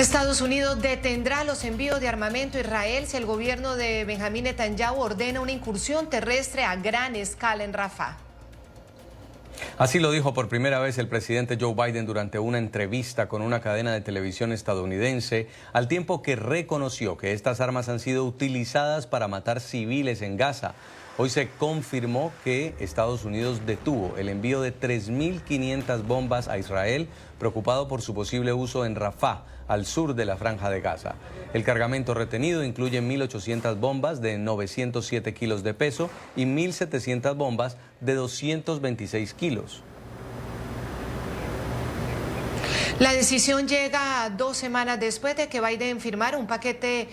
Estados Unidos detendrá los envíos de armamento a Israel si el gobierno de Benjamín Netanyahu ordena una incursión terrestre a gran escala en Rafah. Así lo dijo por primera vez el presidente Joe Biden durante una entrevista con una cadena de televisión estadounidense, al tiempo que reconoció que estas armas han sido utilizadas para matar civiles en Gaza. Hoy se confirmó que Estados Unidos detuvo el envío de 3.500 bombas a Israel, preocupado por su posible uso en Rafah, al sur de la Franja de Gaza. El cargamento retenido incluye 1.800 bombas de 907 kilos de peso y 1.700 bombas de 226 kilos. La decisión llega 2 semanas después de que Biden firmara un paquete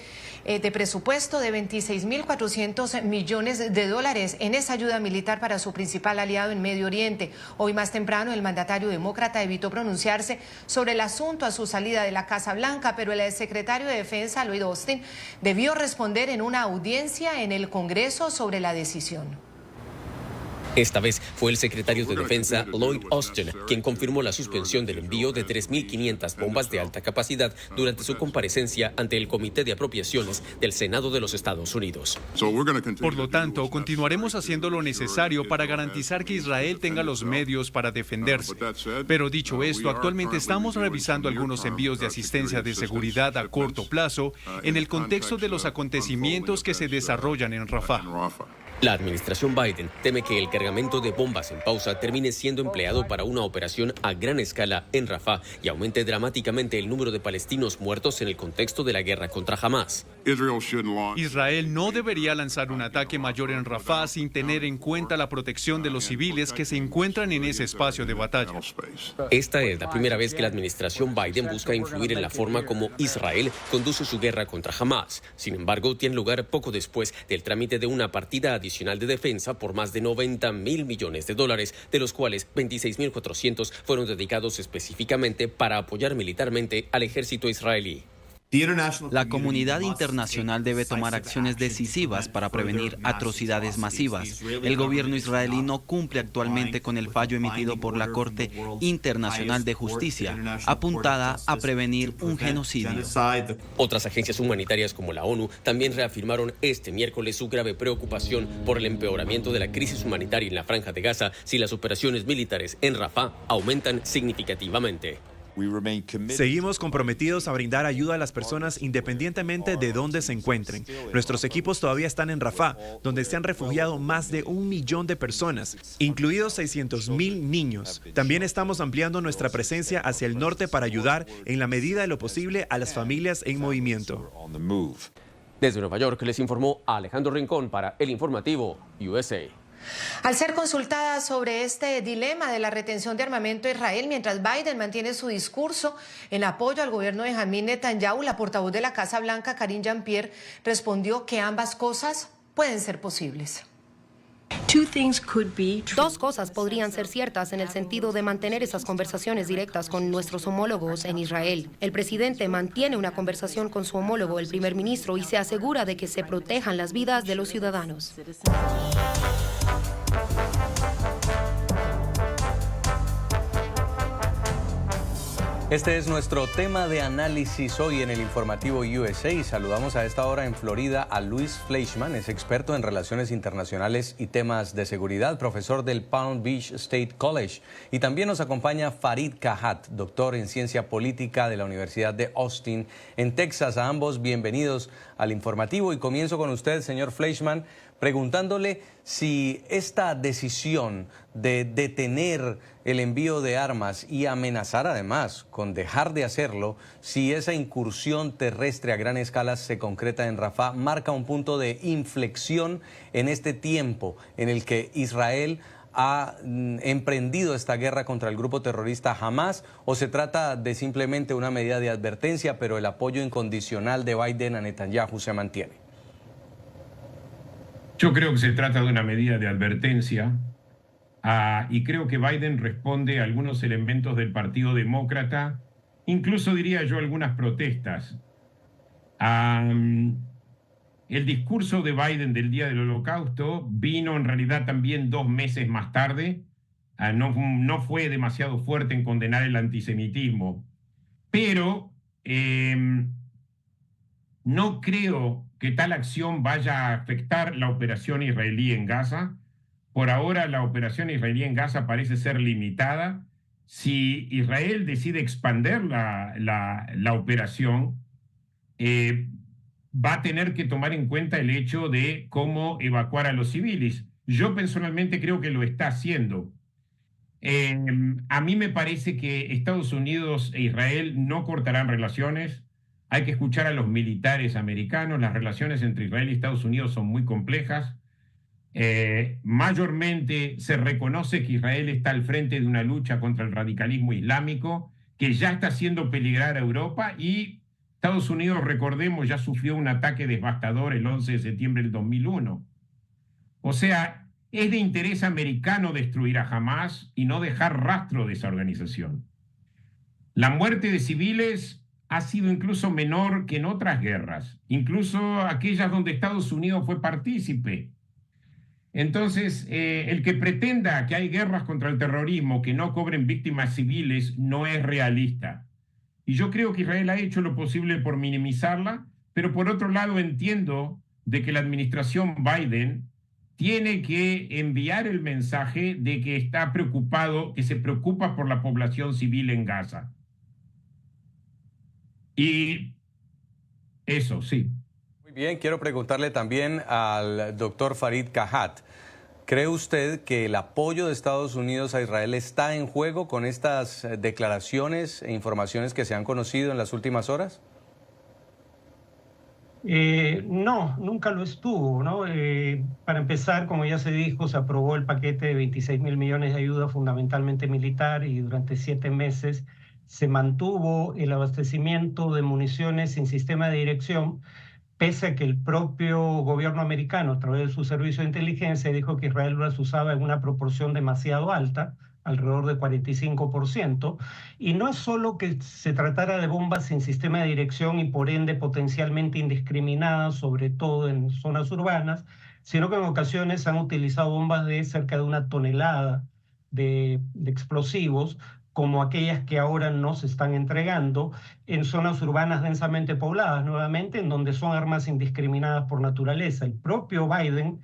de presupuesto de 26.400 millones de dólares en esa ayuda militar para su principal aliado en Medio Oriente. Hoy más temprano el mandatario demócrata evitó pronunciarse sobre el asunto a su salida de la Casa Blanca, pero el secretario de Defensa, Lloyd Austin, debió responder en una audiencia en el Congreso sobre la decisión. Esta vez fue el secretario de Defensa, Lloyd Austin, quien confirmó la suspensión del envío de 3.500 bombas de alta capacidad durante su comparecencia ante el Comité de Apropiaciones del Senado de los Estados Unidos. Por lo tanto, continuaremos haciendo lo necesario para garantizar que Israel tenga los medios para defenderse. Pero dicho esto, actualmente estamos revisando algunos envíos de asistencia de seguridad a corto plazo en el contexto de los acontecimientos que se desarrollan en Rafah. La administración Biden teme que el cargamento de bombas en pausa termine siendo empleado para una operación a gran escala en Rafah y aumente dramáticamente el número de palestinos muertos en el contexto de la guerra contra Hamás. Israel no debería lanzar un ataque mayor en Rafah sin tener en cuenta la protección de los civiles que se encuentran en ese espacio de batalla. Esta es la primera vez que la administración Biden busca influir en la forma como Israel conduce su guerra contra Hamás. Sin embargo, tiene lugar poco después del trámite de una partida adicional de defensa por más de 90.000 millones de dólares, de los cuales 26.400 fueron dedicados específicamente para apoyar militarmente al ejército israelí. La comunidad internacional debe tomar acciones decisivas para prevenir atrocidades masivas. El gobierno israelí no cumple actualmente con el fallo emitido por la Corte Internacional de Justicia, apuntada a prevenir un genocidio. Otras agencias humanitarias como la ONU también reafirmaron este miércoles su grave preocupación por el empeoramiento de la crisis humanitaria en la Franja de Gaza si las operaciones militares en Rafah aumentan significativamente. Seguimos comprometidos a brindar ayuda a las personas independientemente de dónde se encuentren. Nuestros equipos todavía están en Rafah, donde se han refugiado más de 1 millón de personas, incluidos 600.000 niños. También estamos ampliando nuestra presencia hacia el norte para ayudar, en la medida de lo posible, a las familias en movimiento. Desde Nueva York les informó Alejandro Rincón para El Informativo USA. Al ser consultada sobre este dilema de la retención de armamento a Israel, mientras Biden mantiene su discurso en apoyo al gobierno de Benjamín Netanyahu, la portavoz de la Casa Blanca, Karine Jean-Pierre, respondió que ambas cosas pueden ser posibles. Dos cosas podrían ser ciertas en el sentido de mantener esas conversaciones directas con nuestros homólogos en Israel. El presidente mantiene una conversación con su homólogo, el primer ministro, y se asegura de que se protejan las vidas de los ciudadanos. Este es nuestro tema de análisis hoy en el Informativo USA. Saludamos a esta hora en Florida a Luis Fleischman, es experto en relaciones internacionales y temas de seguridad, profesor del Palm Beach State College. Y también nos acompaña Farid Kahat, doctor en ciencia política de la Universidad de Austin en Texas. A ambos bienvenidos al Informativo y comienzo con usted, señor Fleischman, preguntándole si esta decisión de detener el envío de armas y amenazar además con dejar de hacerlo si esa incursión terrestre a gran escala se concreta en Rafah marca un punto de inflexión en este tiempo en el que Israel ha emprendido esta guerra contra el grupo terrorista Hamás, o se trata de simplemente una medida de advertencia, pero el apoyo incondicional de Biden a Netanyahu se mantiene. Yo creo que se trata de una medida de advertencia y creo que Biden responde a algunos elementos del Partido Demócrata, incluso diría yo algunas protestas. El discurso de Biden del Día del Holocausto vino en realidad también 2 meses más tarde. No fue demasiado fuerte en condenar el antisemitismo, pero no creo que tal acción vaya a afectar la operación israelí en Gaza. Por ahora la operación israelí en Gaza parece ser limitada. Si Israel decide expandir la operación, va a tener que tomar en cuenta el hecho de cómo evacuar a los civiles. Yo personalmente creo que lo está haciendo. A mí me parece que Estados Unidos e Israel no cortarán relaciones. Hay que escuchar a los militares americanos. Las relaciones entre Israel y Estados Unidos son muy complejas. Mayormente se reconoce que Israel está al frente de una lucha contra el radicalismo islámico que ya está haciendo peligrar a Europa, y Estados Unidos, recordemos, ya sufrió un ataque devastador el 11 de septiembre del 2001. O sea, es de interés americano destruir a Hamás y no dejar rastro de esa organización. La muerte de civiles ha sido incluso menor que en otras guerras, incluso aquellas donde Estados Unidos fue partícipe. Entonces, el que pretenda que hay guerras contra el terrorismo que no cobren víctimas civiles no es realista. Y yo creo que Israel ha hecho lo posible por minimizarla, pero por otro lado entiendo de que la administración Biden tiene que enviar el mensaje de que está preocupado, que se preocupa por la población civil en Gaza. Y eso, sí. Muy bien, quiero preguntarle también al doctor Farid Kahat. ¿Cree usted que el apoyo de Estados Unidos a Israel está en juego con estas declaraciones e informaciones que se han conocido en las últimas horas? No, nunca lo estuvo, ¿no? Para empezar, como ya se dijo, se aprobó el paquete de 26.000 millones de ayuda fundamentalmente militar, y durante 7 meses se mantuvo el abastecimiento de municiones sin sistema de dirección, pese a que el propio gobierno americano, a través de su servicio de inteligencia, dijo que Israel las usaba en una proporción demasiado alta, alrededor de 45%, y no es solo que se tratara de bombas sin sistema de dirección y por ende potencialmente indiscriminadas, sobre todo en zonas urbanas, sino que en ocasiones han utilizado bombas de cerca de 1 tonelada de explosivos, como aquellas que ahora no se están entregando en zonas urbanas densamente pobladas, nuevamente, en donde son armas indiscriminadas por naturaleza. El propio Biden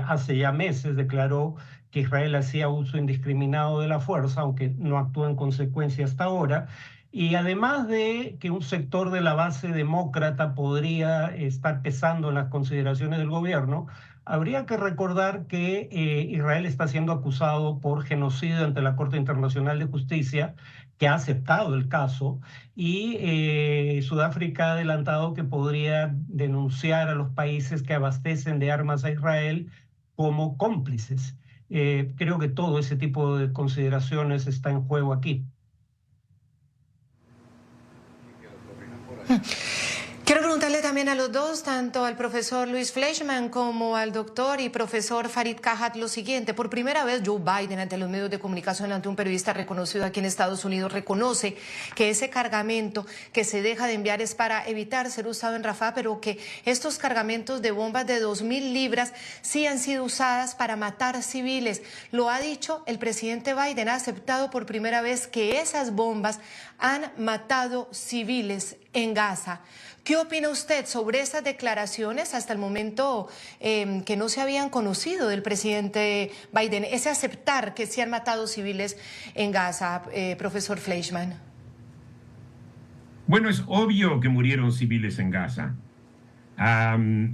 hace ya meses declaró que Israel hacía uso indiscriminado de la fuerza, aunque no actuó en consecuencia hasta ahora. Y además de que un sector de la base demócrata podría estar pesando en las consideraciones del gobierno, habría que recordar que Israel está siendo acusado por genocidio ante la Corte Internacional de Justicia, que ha aceptado el caso, y Sudáfrica ha adelantado que podría denunciar a los países que abastecen de armas a Israel como cómplices. Creo que todo ese tipo de consideraciones está en juego aquí. Quiero preguntarle también a los dos, tanto al profesor Luis Fleischman como al doctor y profesor Farid Kahat, lo siguiente. Por primera vez, Joe Biden, ante los medios de comunicación, ante un periodista reconocido aquí en Estados Unidos, reconoce que ese cargamento que se deja de enviar es para evitar ser usado en Rafah, pero que estos cargamentos de bombas de 2.000 libras sí han sido usadas para matar civiles. Lo ha dicho el presidente Biden, ha aceptado por primera vez que esas bombas han matado civiles en Gaza. ¿Qué opina usted sobre esas declaraciones hasta el momento que no se habían conocido del presidente Biden? Ese aceptar que se han matado civiles en Gaza, profesor Fleischman. Bueno, es obvio que murieron civiles en Gaza.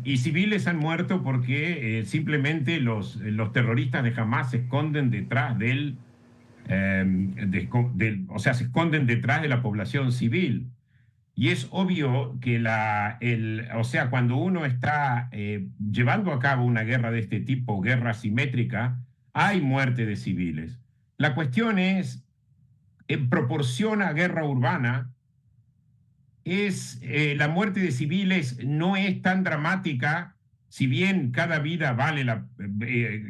Y civiles han muerto porque simplemente los terroristas de Hamás se esconden detrás se esconden detrás de la población civil. Y es obvio que cuando uno está llevando a cabo una guerra de este tipo, guerra asimétrica, hay muerte de civiles. La cuestión es, en proporción a guerra urbana, la muerte de civiles no es tan dramática, si bien cada vida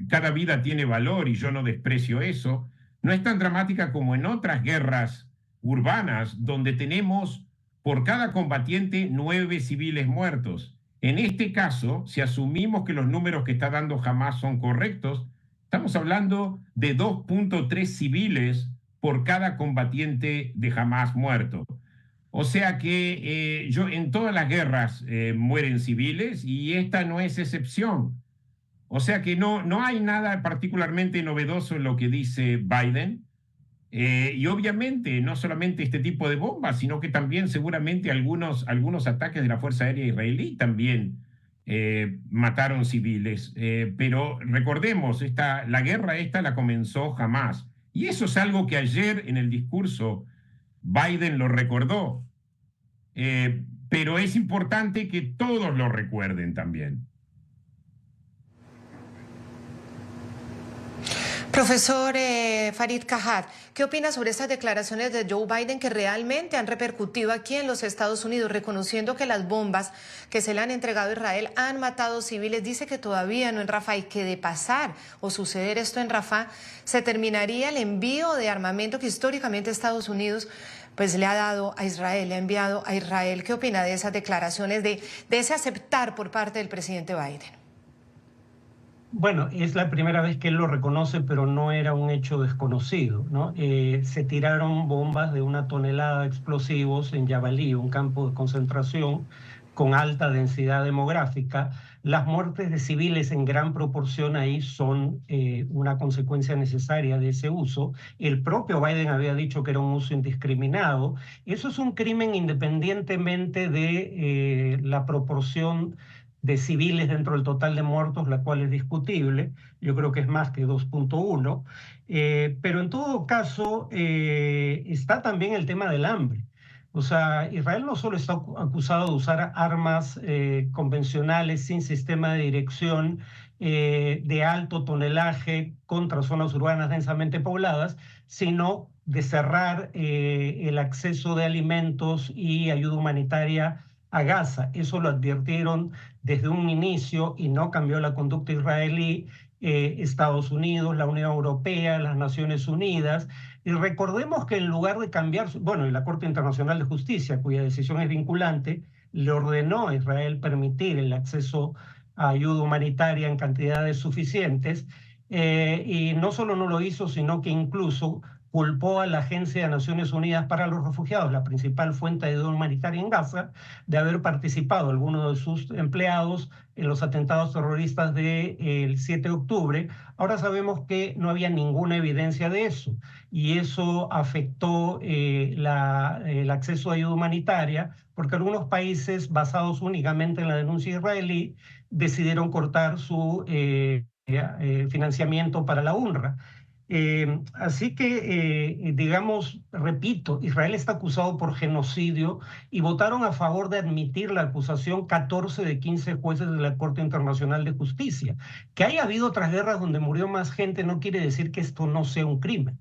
cada vida tiene valor y yo no desprecio eso, no es tan dramática como en otras guerras urbanas donde tenemos por cada combatiente 9 civiles muertos. En este caso, si asumimos que los números que está dando Hamás son correctos, estamos hablando de 2.3 civiles por cada combatiente de Hamás muerto. O sea que en todas las guerras mueren civiles y esta no es excepción. O sea que no hay nada particularmente novedoso en lo que dice Biden. Y obviamente no solamente este tipo de bombas, sino que también seguramente algunos ataques de la Fuerza Aérea Israelí también mataron civiles. Pero recordemos, la guerra esta la comenzó Hamás. Y eso es algo que ayer en el discurso Biden lo recordó. Pero es importante que todos lo recuerden también. Profesor Farid Kajat, ¿qué opina sobre estas declaraciones de Joe Biden que realmente han repercutido aquí en los Estados Unidos, reconociendo que las bombas que se le han entregado a Israel han matado civiles? Dice que todavía no en Rafah y que de pasar o suceder esto en Rafah, se terminaría el envío de armamento que históricamente Estados Unidos pues le ha dado a Israel, le ha enviado a Israel. ¿Qué opina de esas declaraciones, de ese aceptar por parte del presidente Biden? Bueno, es la primera vez que él lo reconoce, pero no era un hecho desconocido, ¿no? Se tiraron bombas de 1 tonelada de explosivos en Jabalí, un campo de concentración con alta densidad demográfica. Las muertes de civiles en gran proporción ahí son una consecuencia necesaria de ese uso. El propio Biden había dicho que era un uso indiscriminado. Eso es un crimen independientemente de la proporción de civiles dentro del total de muertos, la cual es discutible. Yo creo que es más que 2.1. Pero en todo caso, está también el tema del hambre. O sea, Israel no solo está acusado de usar armas convencionales sin sistema de dirección de alto tonelaje contra zonas urbanas densamente pobladas, sino de cerrar el acceso de alimentos y ayuda humanitaria a Gaza. Eso lo advirtieron desde un inicio y no cambió la conducta israelí. Estados Unidos, la Unión Europea, las Naciones Unidas. Y recordemos que en lugar de cambiar, bueno, la Corte Internacional de Justicia, cuya decisión es vinculante, le ordenó a Israel permitir el acceso a ayuda humanitaria en cantidades suficientes, y no solo no lo hizo, sino que incluso culpó a la Agencia de Naciones Unidas para los Refugiados, la principal fuente de ayuda humanitaria en Gaza, de haber participado algunos de sus empleados en los atentados terroristas del 7 de octubre. Ahora sabemos que no había ninguna evidencia de eso, y eso afectó el acceso a ayuda humanitaria, porque algunos países, basados únicamente en la denuncia israelí, decidieron cortar su financiamiento para la UNRWA. Así que, digamos, repito, Israel está acusado por genocidio y votaron a favor de admitir la acusación 14 de 15 jueces de la Corte Internacional de Justicia. Que haya habido otras guerras donde murió más gente no quiere decir que esto no sea un crimen.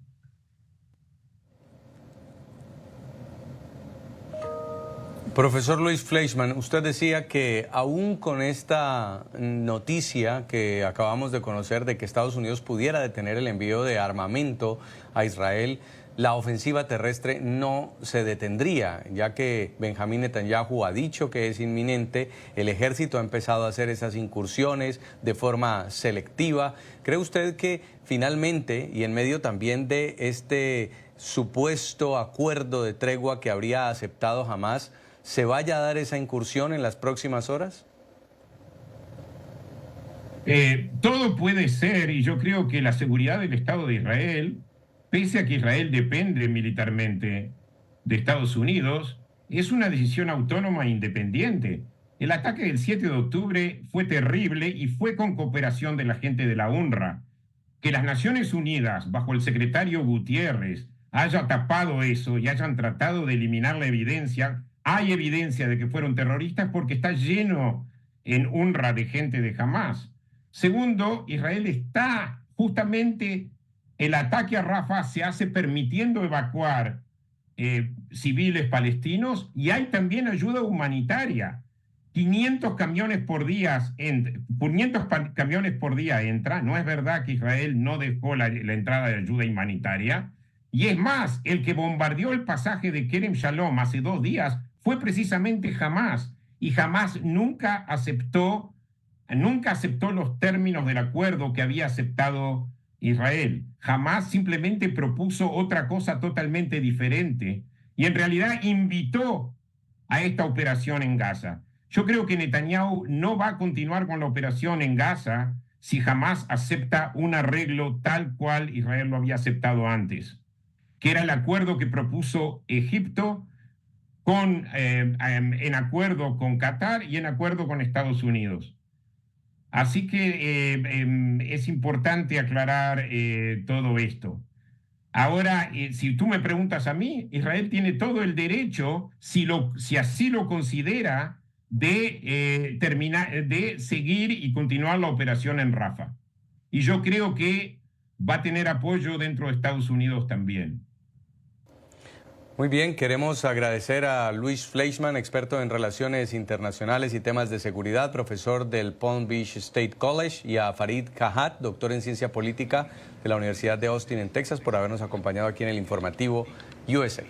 Profesor Luis Fleischmann, usted decía que aún con esta noticia que acabamos de conocer de que Estados Unidos pudiera detener el envío de armamento a Israel, la ofensiva terrestre no se detendría, ya que Benjamín Netanyahu ha dicho que es inminente, el ejército ha empezado a hacer esas incursiones de forma selectiva. ¿Cree usted que finalmente, y en medio también de este supuesto acuerdo de tregua que habría aceptado Hamás, se vaya a dar esa incursión en las próximas horas? Todo puede ser, y yo creo que la seguridad del Estado de Israel, pese a que Israel depende militarmente de Estados Unidos, es una decisión autónoma e independiente. El ataque del 7 de octubre fue terrible y fue con cooperación de la gente de la UNRWA. Que las Naciones Unidas, bajo el secretario Gutiérrez, haya tapado eso y hayan tratado de eliminar la evidencia. Hay evidencia de que fueron terroristas porque está lleno en UNRWA de gente de Hamás. Segundo, Israel está justamente, el ataque a Rafah se hace permitiendo evacuar civiles palestinos y hay también ayuda humanitaria. 500 camiones por día entran. No es verdad que Israel no dejó la entrada de ayuda humanitaria. Y es más, el que bombardeó el pasaje de Kerem Shalom hace 2 días fue precisamente Hamás, y Hamás nunca aceptó los términos del acuerdo que había aceptado Israel. Hamás simplemente propuso otra cosa totalmente diferente. y en realidad invitó a esta operación en Gaza. Yo creo que Netanyahu no va a continuar con la operación en Gaza si jamás acepta un arreglo tal cual Israel lo había aceptado antes, que era el acuerdo que propuso Egipto en acuerdo con Qatar y en acuerdo con Estados Unidos. Así que es importante aclarar todo esto. Ahora, si tú me preguntas a mí, Israel tiene todo el derecho, si así lo considera, de seguir y continuar la operación en Rafah. Y yo creo que va a tener apoyo dentro de Estados Unidos también. Muy bien, queremos agradecer a Luis Fleischmann, experto en relaciones internacionales y temas de seguridad, profesor del Palm Beach State College, y a Farid Kahat, doctor en ciencia política de la Universidad de Austin en Texas, por habernos acompañado aquí en el informativo USA.